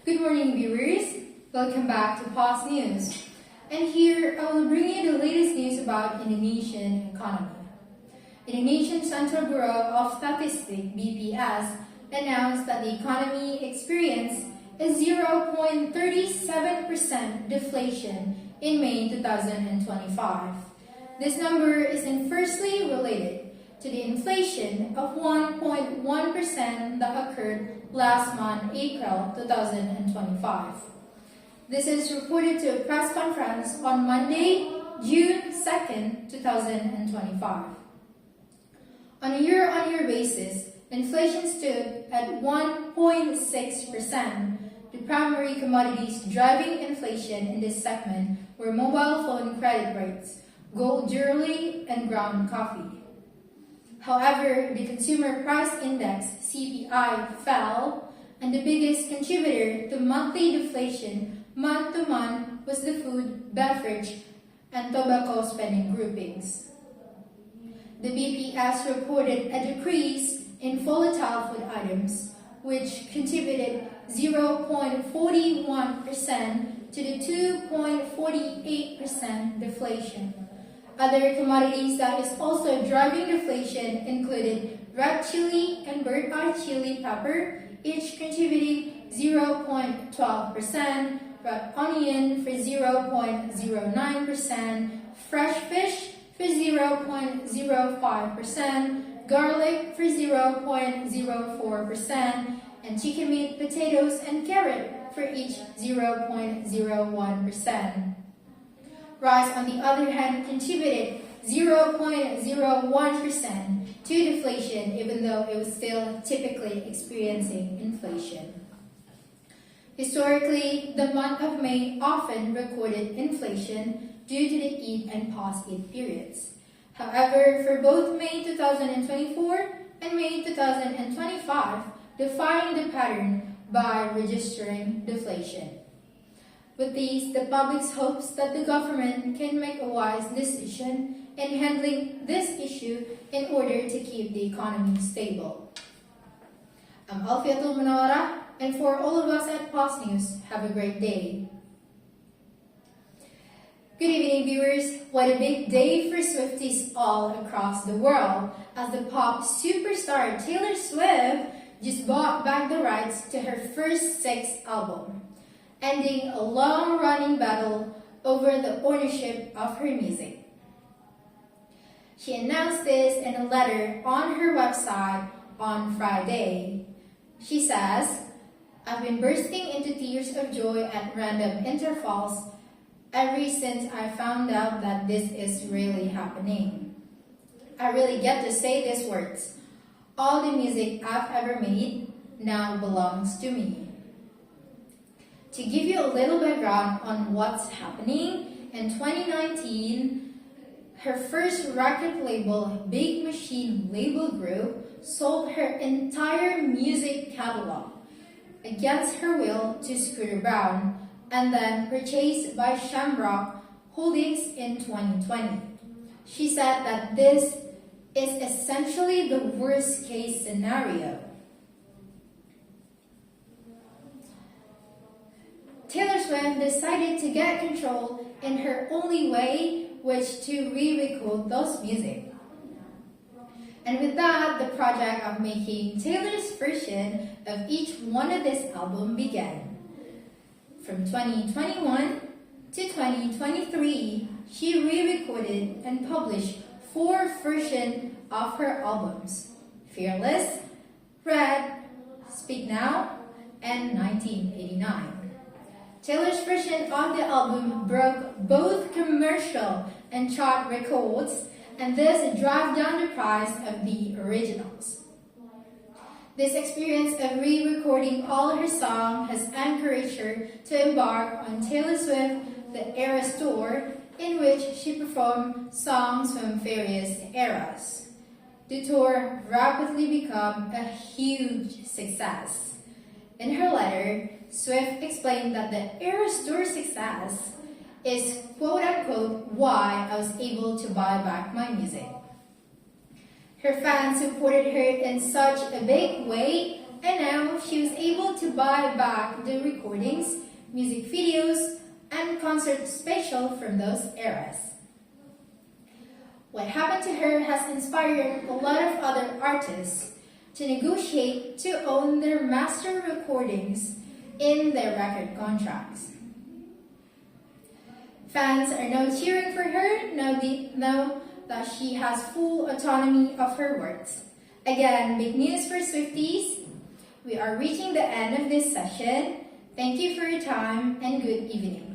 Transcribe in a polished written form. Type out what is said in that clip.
Good morning, viewers. Welcome back to Pause News. And here I will bring you the latest news about Indonesian economy. Indonesian Central Bureau of Statistics (BPS) announced that the economy experienced a 0.37% deflation in May 2025. This number is inversely related to the inflation of 1.1% that occurred last month, April 2025. This is reported to a press conference on Monday, June 2nd, 2025. On a year-on-year basis, inflation stood at 1.6%. The primary commodities driving inflation in this segment were mobile phone credit rates, gold jewelry, and ground coffee. However, the Consumer Price Index (CPI) fell, and the biggest contributor to monthly deflation month-to-month was the food, beverage, and tobacco spending groupings. The BPS reported a decrease in volatile food items, which contributed 0.41% to the 2.48% deflation. Other commodities that is also driving deflation included red chili and bird eye chili pepper, each contributing 0.12%, red onion for 0.09%, fresh fish for 0.05%, garlic for 0.04%, and chicken meat, potatoes, and carrot for each 0.01%. Rice, on the other hand, contributed 0.01% to deflation, even though it was still typically experiencing inflation. Historically, the month of May often recorded inflation due to the eat and pause-eat periods. However, for both May 2024 and May 2025, defying the pattern by registering deflation. With these, the public hopes that the government can make a wise decision in handling this issue in order to keep the economy stable. I'm Alfiyatul Munawarah, and for all of us at Pause News, have a great day. Good evening, viewers. What a big day for Swifties all across the world, as the pop superstar Taylor Swift just bought back the rights to her first 6th album, ending a long-running battle over the ownership of her music. She announced this in a letter on her website on Friday. She says, "I've been bursting into tears of joy at random intervals ever since I found out that this is really happening. I really get to say these words. All the music I've ever made now belongs to me." To give you a little background on what's happening, in 2019, her first record label, Big Machine Label Group, sold her entire music catalog against her will to Scooter Braun, and then purchased by Shamrock Holdings in 2020. She said that this is essentially the worst case scenario. Taylor Swift decided to get control in her only way, which to re-record those music. And with that, the project of making Taylor's version of each one of this album began. From 2021 to 2023, she re-recorded and published 4 versions of her albums: Fearless, Red, Speak Now, and 1989. Taylor's version of the album broke both commercial and chart records, and thus drive down the price of the originals. This experience of re-recording all her songs has encouraged her to embark on Taylor Swift The Eras Tour, in which she performed songs from various eras. The tour rapidly became a huge success. In her letter, Swift explained that the Eras Tour success is quote-unquote why I was able to buy back my music. Her fans supported her in such a big way and now she was able to buy back the recordings, music videos, and concert special from those eras. What happened to her has inspired a lot of other artists to negotiate to own their master recordings in their record contracts. Fans are now cheering for her now that she has full autonomy of her works. Again, big news for Swifties. We are reaching the end of this session. Thank you for your time and good evening.